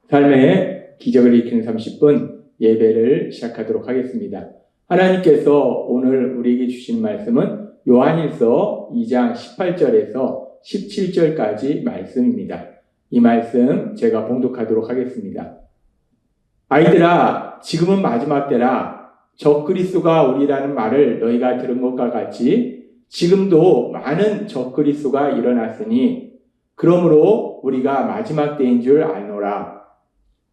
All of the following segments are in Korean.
삶의 기적을 일으키는 30분 예배를 시작하도록 하겠습니다. 하나님께서 오늘 우리에게 주신 말씀은 요한일서 2장 18절에서 17절까지 말씀입니다. 이 말씀 제가 봉독하도록 하겠습니다. 아이들아, 지금은 마지막 때라. 적그리스도가 오리라는 말을 너희가 들은 것과 같이 지금도 많은 적그리스도가 일어났으니 그러므로 우리가 마지막 때인 줄 알노라.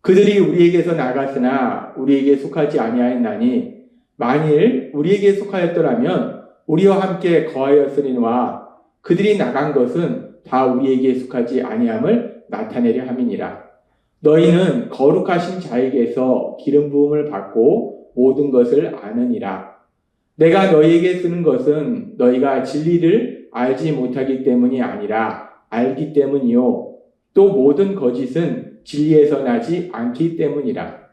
그들이 우리에게서 나갔으나 우리에게 속하지 아니하였나니 만일 우리에게 속하였더라면 우리와 함께 거하였으리와 그들이 나간 것은 다 우리에게 속하지 아니함을 나타내려 함이니라. 너희는 거룩하신 자에게서 기름 부음을 받고 모든 것을 아느니라. 내가 너희에게 쓰는 것은 너희가 진리를 알지 못하기 때문이 아니라 알기 때문이요. 또 모든 거짓은 진리에서 나지 않기 때문이라.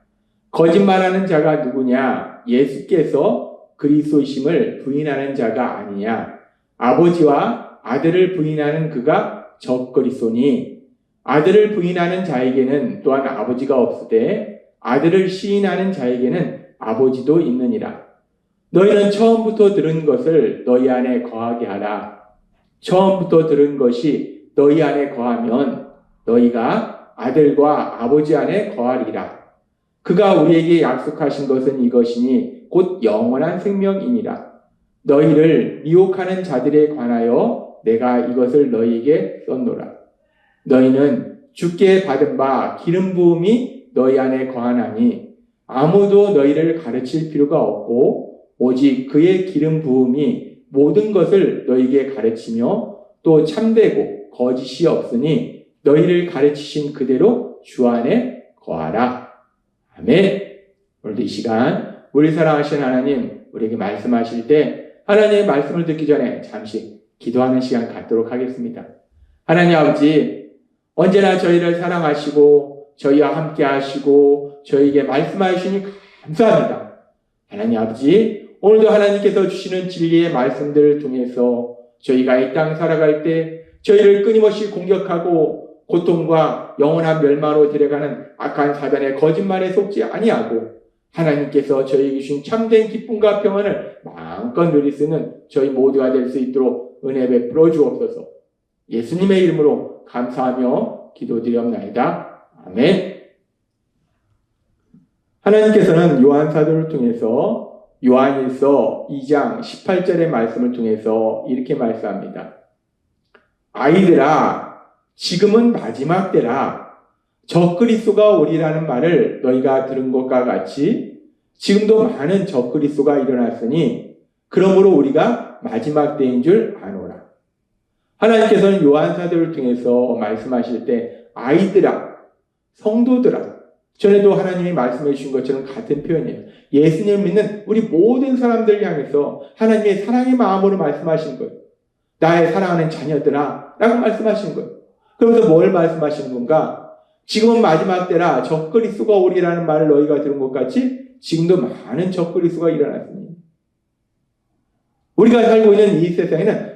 거짓말하는 자가 누구냐? 예수께서 그리스도이심을 부인하는 자가 아니냐? 아버지와 아들을 부인하는 그가 적그리스도니 아들을 부인하는 자에게는 또한 아버지가 없으되 아들을 시인하는 자에게는 아버지도 있느니라. 너희는 처음부터 들은 것을 너희 안에 거하게 하라. 처음부터 들은 것이 너희 안에 거하면 너희가 아들과 아버지 안에 거하리라. 그가 우리에게 약속하신 것은 이것이니 곧 영원한 생명이니라. 너희를 미혹하는 자들에 관하여 내가 이것을 너희에게 썼노라. 너희는 주께 받은 바 기름 부음이 너희 안에 거하나니 아무도 너희를 가르칠 필요가 없고 오직 그의 기름 부음이 모든 것을 너희에게 가르치며 또 참되고 거짓이 없으니 너희를 가르치신 그대로 주 안에 거하라. 아멘. 오늘도 이 시간 우리 사랑하신 하나님 우리에게 말씀하실 때 하나님의 말씀을 듣기 전에 잠시 기도하는 시간 갖도록 하겠습니다. 하나님 아버지, 언제나 저희를 사랑하시고 저희와 함께 하시고 저희에게 말씀하시니 감사합니다. 하나님 아버지, 오늘도 하나님께서 주시는 진리의 말씀들을 통해서 저희가 이 땅 살아갈 때 저희를 끊임없이 공격하고 고통과 영원한 멸망으로 데려가는 악한 사단의 거짓말에 속지 아니하고 하나님께서 저희에게 주신 참된 기쁨과 평안을 마음껏 누릴 수 있는 저희 모두가 될 수 있도록 은혜 베풀어 주옵소서. 예수님의 이름으로 감사하며 기도드리옵나이다. 아멘. 하나님께서는 요한 사도를 통해서 요한일서 2장 18절의 말씀을 통해서 이렇게 말씀합니다. 아이들아, 지금은 마지막 때라. 적그리스도가 오리라는 말을 너희가 들은 것과 같이 지금도 많은 적그리스도가 일어났으니 그러므로 우리가 마지막 때인 줄 아노라. 하나님께서는 요한 사도를 통해서 말씀하실 때 아이들아, 성도들아, 전에도 하나님이 말씀해 주신 것처럼 같은 표현이에요. 예수님을 믿는 우리 모든 사람들을 향해서 하나님의 사랑의 마음으로 말씀하신 거예요. 나의 사랑하는 자녀들아 라고 말씀하신 거예요. 그러면서 뭘 말씀하시는 건가? 지금은 마지막 때라 적그리스도가 오리라는 말을 너희가 들은 것 같이 지금도 많은 적그리스도가 일어났습니다. 우리가 살고 있는 이 세상에는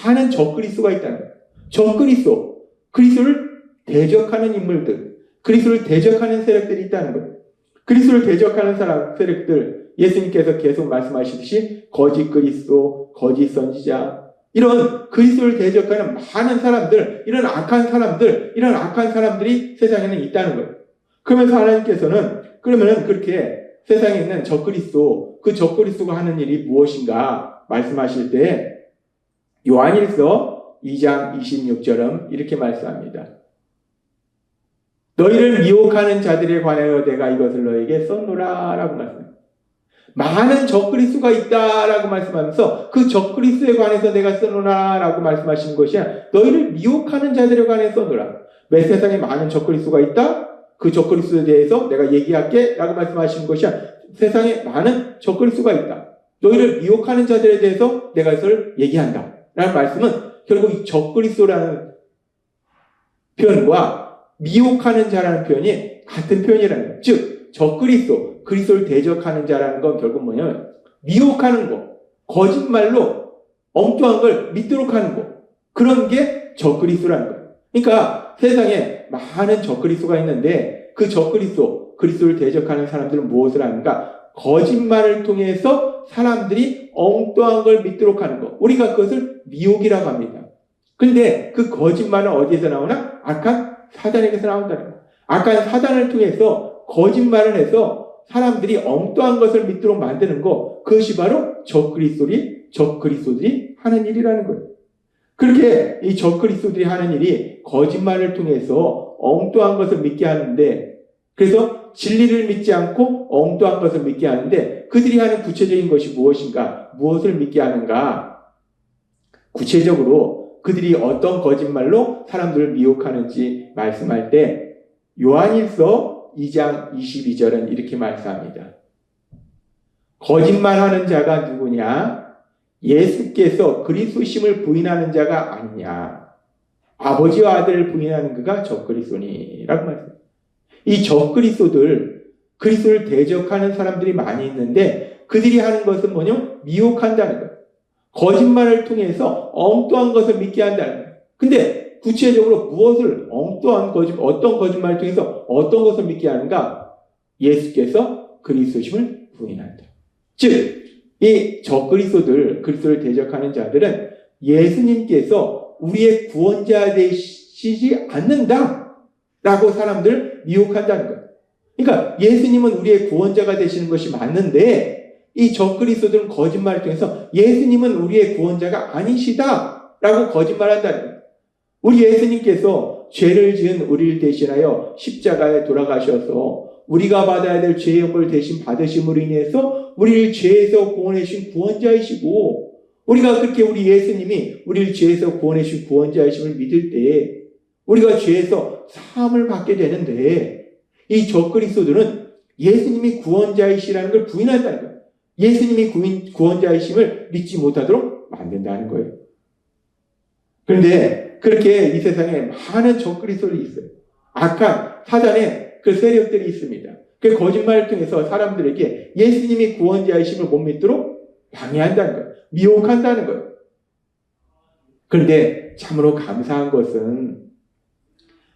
많은 적그리스도가 있다는 거예요. 적그리스도, 그리스도를 대적하는 인물들, 그리스도를 대적하는 세력들이 있다는 거예요. 그리스도를 대적하는 세력들, 예수님께서 계속 말씀하시듯이 거짓 그리스도, 거짓 선지자, 이런 그리스도를 대적하는 많은 사람들, 이런 악한 사람들이 세상에는 있다는 거예요. 그러면서 하나님께서는 그러면은 그렇게 세상에 있는 적그리스도, 그 적그리스도가 하는 일이 무엇인가 말씀하실 때 요한일서 2장 26절은 이렇게 말씀합니다. 너희를 미혹하는 자들에 관하여 내가 이것을 너희에게 썼노라 라고 말씀합니다. 많은 적그리스도가 있다라고 말씀하면서 그 적그리스도에 관해서 내가 써노라 라고 말씀하시는 것이 너희를 미혹하는 자들에 관해 써노라. 왜 세상에 많은 적그리스도가 있다? 그 적그리스도에 대해서 내가 얘기할게 라고 말씀하시는 것이 세상에 많은 적그리스도가 있다. 너희를 미혹하는 자들에 대해서 내가 이것을 얘기한다 라는 말씀은 결국 이 적그리스도라는 표현과 미혹하는 자라는 표현이 같은 표현이라는 거예요. 즉 적그리스도, 그리스도를 대적하는 자라는 건 결국 뭐냐면 미혹하는 거, 거짓말로 엉뚱한 걸 믿도록 하는 거, 그런 게 적그리스도라는 거예요. 그러니까 세상에 많은 적그리스도가 있는데 그 그리스도를 대적하는 사람들은 무엇을 하는가? 거짓말을 통해서 사람들이 엉뚱한 걸 믿도록 하는 것. 우리가 그것을 미혹이라고 합니다. 근데 그 거짓말은 어디에서 나오나? 악한 사단에게서 나온다는 거예요. 악한 사단을 통해서 거짓말을 해서 사람들이 엉뚱한 것을 믿도록 만드는 것. 그것이 바로 적그리스도들이 하는 일이라는 거예요. 그렇게 이 적그리스도들이 하는 일이 거짓말을 통해서 엉뚱한 것을 믿게 하는데, 그래서 진리를 믿지 않고 엉뚱한 것을 믿게 하는데, 그들이 하는 구체적인 것이 무엇인가? 무엇을 믿게 하는가? 구체적으로 그들이 어떤 거짓말로 사람들을 미혹하는지 말씀할 때 요한일서 2장 22절은 이렇게 말씀합니다. 거짓말하는 자가 누구냐? 예수께서 그리스도심을 부인하는 자가 아니냐? 아버지와 아들을 부인하는 그가 적그리스도니라고 말씀합니다. 이 적그리스도들, 그리스도를 대적하는 사람들이 많이 있는데 그들이 하는 것은 뭐냐? 미혹한다는 거예요. 거짓말을 통해서 엉뚱한 것을 믿게 한다는 거예요. 근데 구체적으로 어떤 거짓말을 통해서 어떤 것을 믿게 하는가? 예수께서 그리스도심을 부인한다. 즉, 이 적그리스도들, 그리스도를 대적하는 자들은 예수님께서 우리의 구원자 되시지 않는다 라고 사람들을 미혹한다는 거예요. 그러니까 예수님은 우리의 구원자가 되시는 것이 맞는데 이 적그리스도들은 거짓말을 통해서 예수님은 우리의 구원자가 아니시다 라고 거짓말한다는 거예요. 우리 예수님께서 죄를 지은 우리를 대신하여 십자가에 돌아가셔서 우리가 받아야 될 죄업을 대신 받으심으로 인해서 우리를 죄에서 구원해 주신 구원자이시고, 우리가 그렇게 우리 예수님이 우리를 죄에서 구원해 주신 구원자이심을 믿을 때 우리가 죄에서 사함을 받게 되는데, 이 적그리스도들은 예수님이 구원자이시라는 걸 부인한다는 거예요. 예수님이 구원자이심을 믿지 못하도록 만든다는 거예요. 그런데 그렇게 이 세상에 많은 적그리스도들이 있어요. 악한 사단의 그 세력들이 있습니다. 그 거짓말을 통해서 사람들에게 예수님이 구원자이심을 못 믿도록 방해한다는 거예요. 미혹한다는 거예요. 그런데 참으로 감사한 것은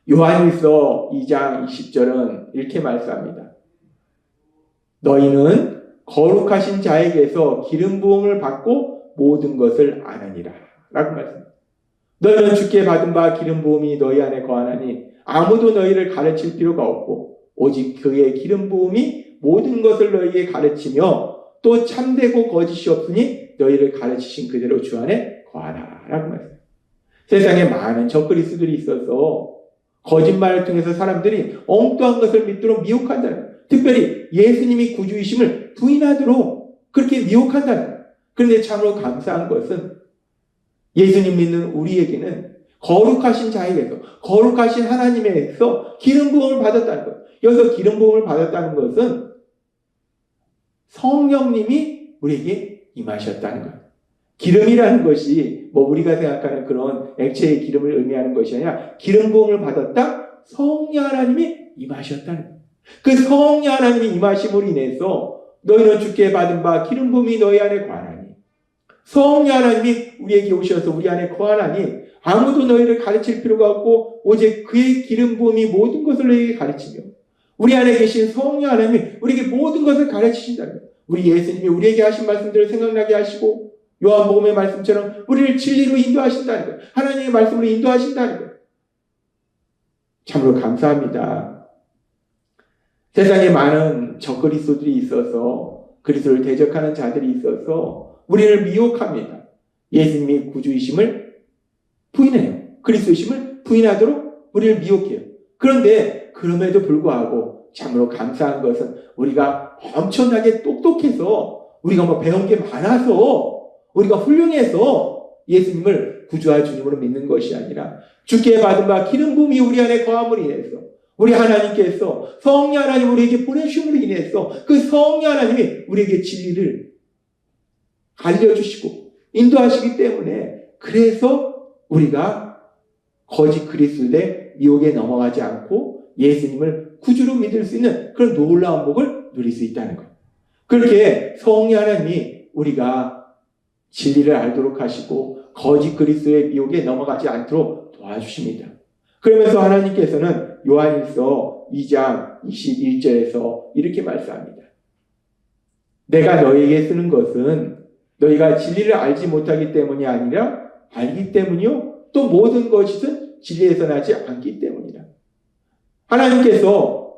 요한일서 2장 20절은 이렇게 말씀합니다. 너희는 거룩하신 자에게서 기름 부음을 받고 모든 것을 아느니라 라고 말씀합니다. 너희는 주께 받은 바 기름 부음이 너희 안에 거하나니 아무도 너희를 가르칠 필요가 없고 오직 그의 기름 부음이 모든 것을 너희에게 가르치며 또 참되고 거짓이 없으니 너희를 가르치신 그대로 주 안에 거하라 라고 말씀합니다. 세상에 많은 적그리스도들이 있어서 거짓말을 통해서 사람들이 엉뚱한 것을 믿도록 미혹한다는 거예요. 특별히 예수님이 구주이심을 부인하도록 그렇게 미혹한다는 거예요. 그런데 참으로 감사한 것은 예수님 믿는 우리에게는 거룩하신 자에게서, 거룩하신 하나님에게서 기름 부음을 받았다는 거예요. 여기서 기름 부음을 받았다는 것은 성령님이 우리에게 임하셨다는 거예요. 기름이라는 것이 우리가 생각하는 그런 액체의 기름을 의미하는 것이 아니라 기름 부음을 받았다? 성령 하나님이 임하셨다는 거예요. 그 성령 하나님이 임하심으로 인해서 너희는 주께 받은 바 기름 부음이 너희 안에 거하나니, 성령 하나님이 우리에게 오셔서 우리 안에 거하나니 아무도 너희를 가르칠 필요가 없고 오직 그의 기름 부음이 모든 것을 너희에게 가르치며 우리 안에 계신 성령 하나님이 우리에게 모든 것을 가르치신다는 거예요. 우리 예수님이 우리에게 하신 말씀들을 생각나게 하시고 요한복음의 말씀처럼 우리를 진리로 인도하신다는 거예요. 하나님의 말씀으로 인도하신다는 거예요. 참으로 감사합니다. 세상에 많은 적그리스도들이 있어서, 그리스도를 대적하는 자들이 있어서 우리를 미혹합니다. 예수님이 구주이심을 부인해요. 그리스도이심을 부인하도록 우리를 미혹해요. 그런데 그럼에도 불구하고 참으로 감사한 것은 우리가 엄청나게 똑똑해서, 우리가 배운 게 많아서, 우리가 훌륭해서 예수님을 구주와 주님으로 믿는 것이 아니라 주께 받은 바 기름 부음이 우리 안에 거함으로 인해서 우리 하나님께서 성령 하나님 우리에게 보내주심으로 인해서 그 성령 하나님이 우리에게 진리를 알려주시고 인도하시기 때문에, 그래서 우리가 거짓 그리스도의 미혹에 넘어가지 않고 예수님을 구주로 믿을 수 있는 그런 놀라운 복을 누릴 수 있다는 것. 그렇게 성령 하나님이 우리가 진리를 알도록 하시고 거짓 그리스도의 미혹에 넘어가지 않도록 도와주십니다. 그러면서 하나님께서는 요한일서 2장 21절에서 이렇게 말씀합니다. 내가 너희에게 쓰는 것은 너희가 진리를 알지 못하기 때문이 아니라 알기 때문이요 또 모든 것은 진리에서 나지 않기 때문이라. 하나님께서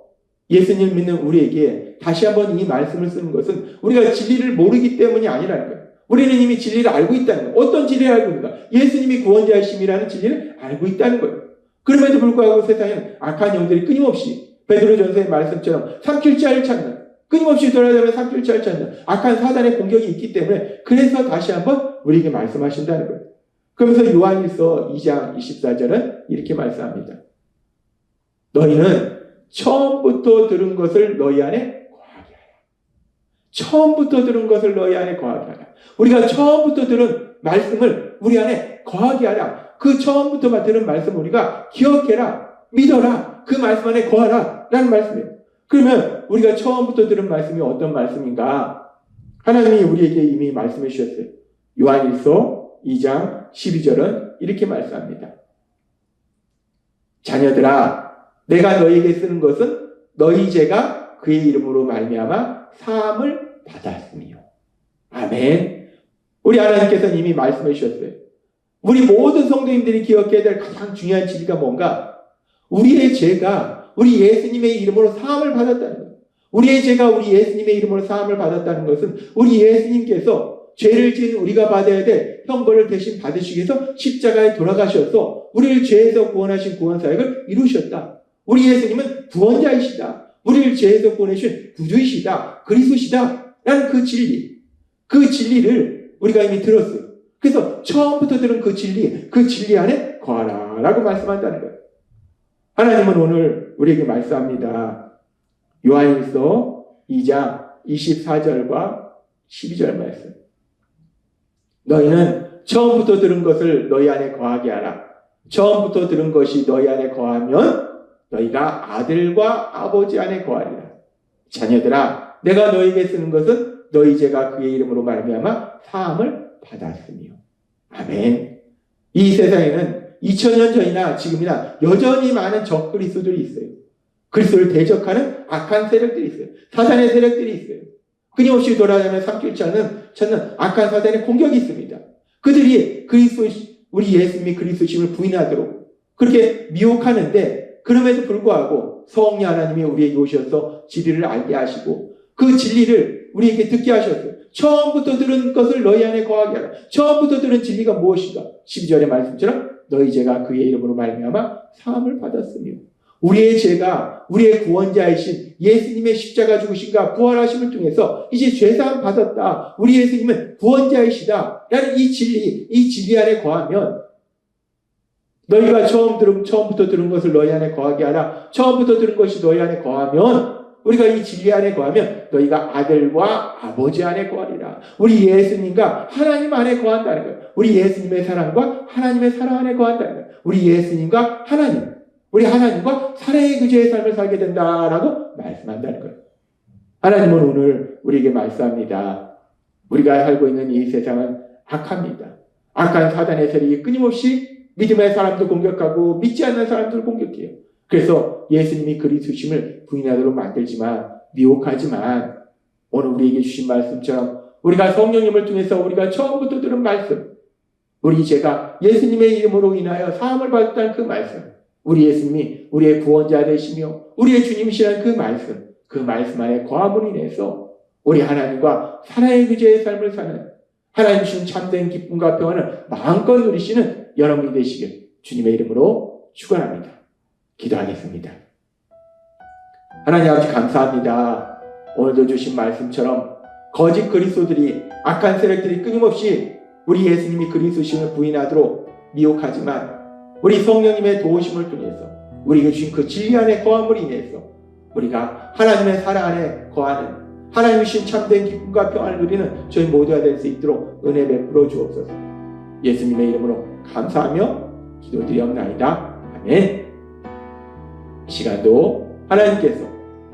예수님 믿는 우리에게 다시 한번 이 말씀을 쓰는 것은 우리가 진리를 모르기 때문이 아니라는 거예요. 우리는 이미 진리를 알고 있다는 거예요. 어떤 진리를 알고 있는가? 예수님이 구원자이심이라는 진리를 알고 있다는 거예요. 그럼에도 불구하고 세상에는 악한 영들이 끊임없이 베드로전서의 말씀처럼 삼킬자를 찾는, 끊임없이 돌아다니며 삼킬자를 찾는 악한 사단의 공격이 있기 때문에 그래서 다시 한번 우리에게 말씀하신다는 거예요. 그러면서 요한일서 2장 24절은 이렇게 말씀합니다. 너희는 처음부터 들은 것을 너희 안에 거하게 하라. 처음부터 들은 것을 너희 안에 거하게 하라. 우리가 처음부터 들은 말씀을 우리 안에 거하게 하라. 그 처음부터 들은 말씀을 우리가 기억해라. 믿어라. 그 말씀 안에 거하라. 라는 말씀이에요. 그러면 우리가 처음부터 들은 말씀이 어떤 말씀인가? 하나님이 우리에게 이미 말씀해 주셨어요. 요한일서 2장 12절은 이렇게 말씀합니다. 자녀들아, 내가 너희에게 쓰는 것은 너희 죄가 그의 이름으로 말미암아 사함을 받았으며. 아멘. 우리 하나님께서는 이미 말씀해 주셨어요. 우리 모든 성도님들이 기억해야 될 가장 중요한 진리가 뭔가? 우리의 죄가 우리 예수님의 이름으로 사함을 받았다는 거예요. 우리의 죄가 우리 예수님의 이름으로 사함을 받았다는 것은 우리 예수님께서 죄를 지은 우리가 받아야 될 형벌을 대신 받으시기 위해서 십자가에 돌아가셔서 우리를 죄에서 구원하신 구원사역을 이루셨다. 우리 예수님은 구원자이시다. 우리를 죄에서 구원해주신 구주이시다. 그리스도시다. 라는 그 진리를 우리가 이미 들었어요. 그래서 처음부터 들은 그 진리 안에 거하라 라고 말씀한다는 거예요. 하나님은 오늘 우리에게 말씀합니다. 요한일서 2장 24절과 12절 말씀. 너희는 처음부터 들은 것을 너희 안에 거하게 하라. 처음부터 들은 것이 너희 안에 거하면 너희가 아들과 아버지 안에 거하리라. 자녀들아, 내가 너희에게 쓰는 것은 너희 죄가 그의 이름으로 말미암아 사함을 받았으며. 아멘. 이 세상에는 2000년 전이나 지금이나 여전히 많은 적그리스도들이 있어요. 그리스도를 대적하는 악한 세력들이 있어요. 사단의 세력들이 있어요. 끊임없이 돌아다니며 찾는 악한 사단의 공격이 있습니다. 그들이 우리 예수님이 그리스도심을 부인하도록 그렇게 미혹하는데, 그럼에도 불구하고 성령 하나님이 우리에게 오셔서 진리를 알게 하시고 그 진리를 우리에게 듣게 하셨어요. 처음부터 들은 것을 너희 안에 거하게 하라. 처음부터 들은 진리가 무엇인가? 12절의 말씀처럼 너희 죄가 그의 이름으로 말미암아 사함을 받았으며. 우리의 죄가 우리의 구원자이신 예수님의 십자가 죽으심과 부활하심을 통해서 이제 죄사함 받았다. 우리 예수님은 구원자이시다. 라는 이 진리 안에 거하면, 너희가 처음부터 들은 것을 너희 안에 거하게 하라. 처음부터 들은 것이 너희 안에 거하면, 우리가 이 진리 안에 거하면 너희가 아들과 아버지 안에 거하리라. 우리 예수님과 하나님 안에 거한다는 거예요. 우리 예수님의 사랑과 하나님의 사랑 안에 거한다는 거예요. 우리 예수님과 우리 하나님과 사랑의 그제의 삶을 살게 된다라고 말씀한다는 거예요. 하나님은 오늘 우리에게 말씀합니다. 우리가 살고 있는 이 세상은 악합니다. 악한 사단의 세력이 끊임없이 믿음의 사람들 공격하고 믿지 않는 사람들을 공격해요. 그래서 예수님이 그리스도심을 부인하도록 만들지만, 미혹하지만, 오늘 우리에게 주신 말씀처럼 우리가 성령님을 통해서 우리가 처음부터 들은 말씀, 우리 죄가 예수님의 이름으로 인하여 사함을 받았다는 그 말씀, 우리 예수님이 우리의 구원자 되시며 우리의 주님이시라는 그 말씀 안에 거함으로 인해서 우리 하나님과 사랑의 그제의 삶을 사는, 하나님 주신 참된 기쁨과 평안을 마음껏 누리시는 여러분이 되시길 주님의 이름으로 축원합니다. 기도하겠습니다. 하나님 아버지 감사합니다. 오늘도 주신 말씀처럼 거짓 그리스도들이, 악한 세력들이 끊임없이 우리 예수님이 그리스도심을 부인하도록 미혹하지만, 우리 성령님의 도우심을 통해서 우리에게 주신 그 진리 안에 거함으로 인해서 우리가 하나님의 사랑 안에 거하는, 하나님이 주신 참된 기쁨과 평안을 누리는 저희 모두가 될 수 있도록 은혜 베풀어 주옵소서. 예수님의 이름으로 감사하며 기도드리옵나이다. 아멘. 이 시간도 하나님께서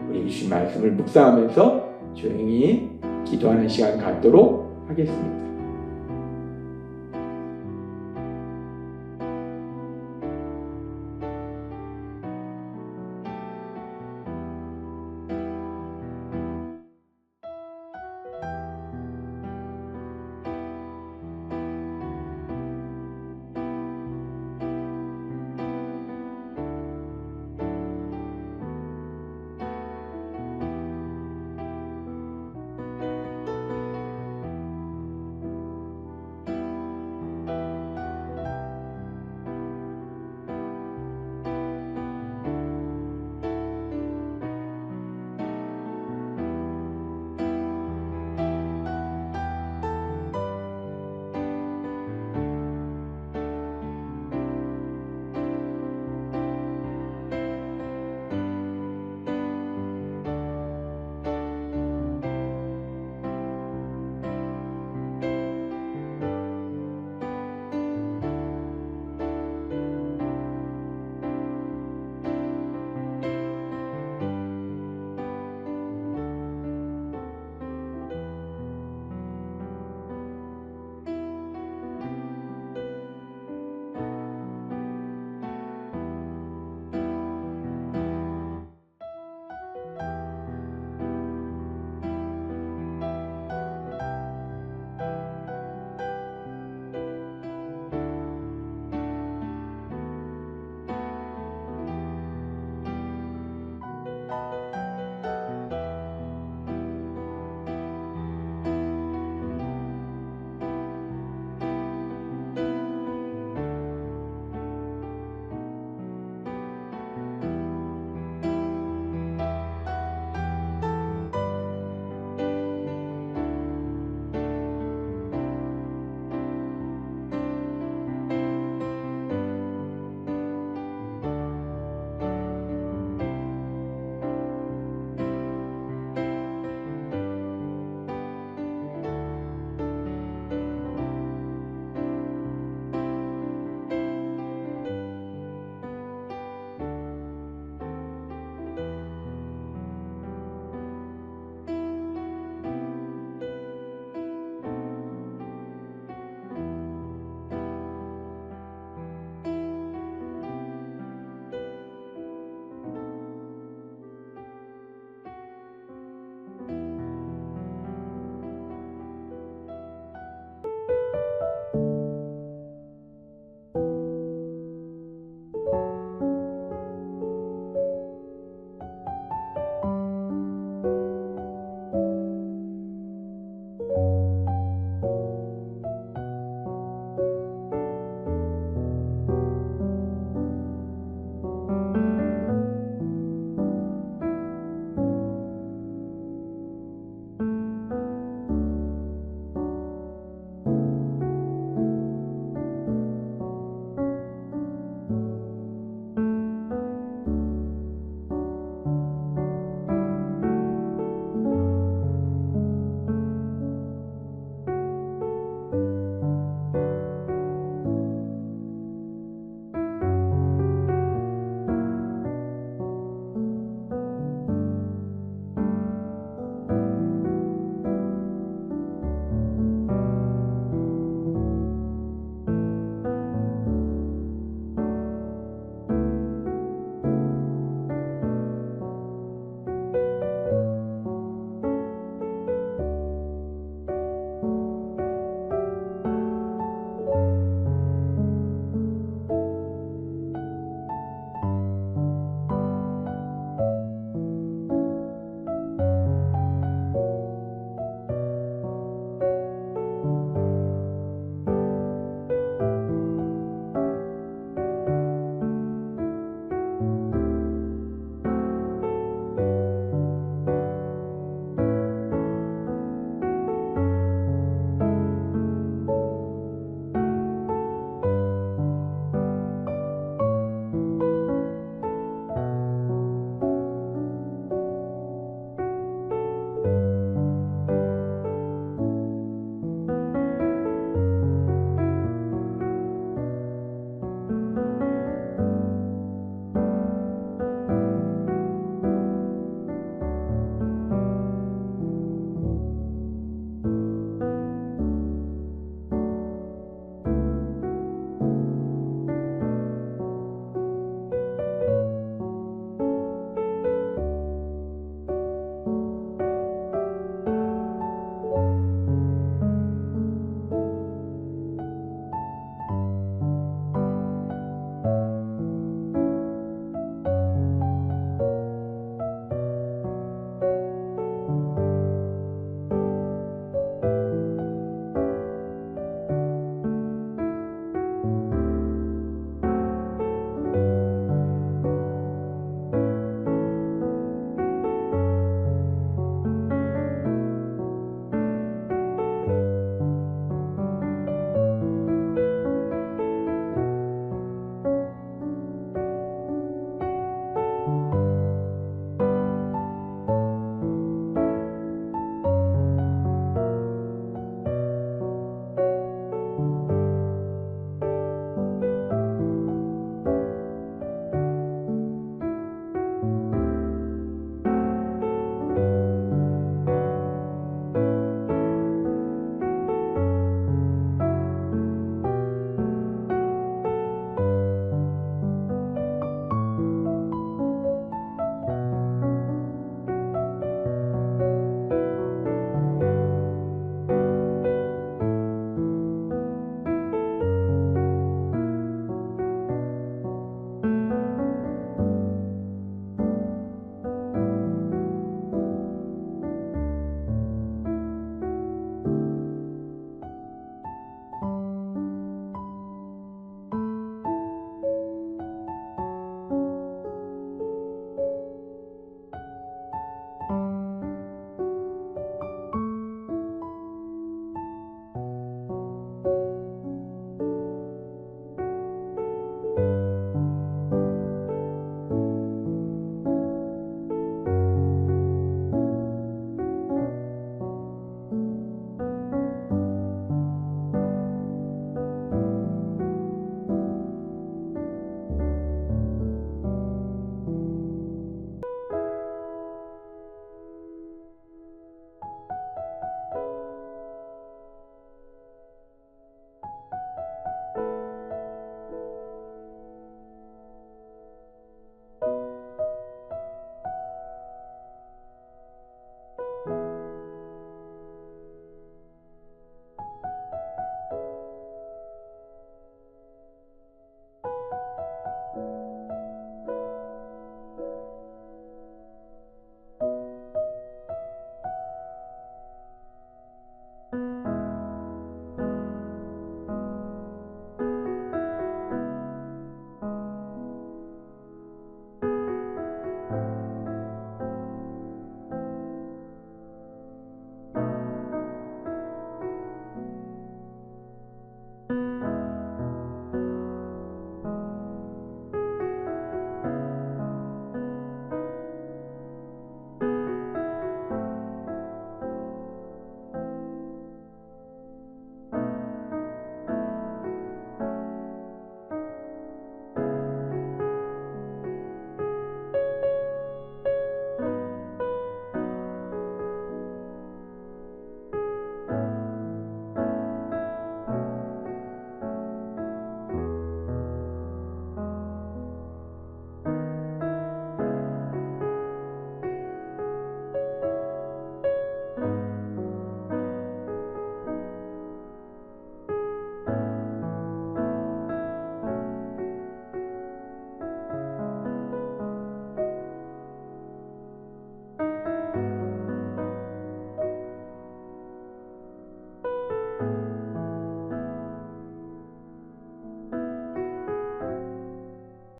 우리에게 주신 말씀을 묵상하면서 조용히 기도하는 시간 갖도록 하겠습니다.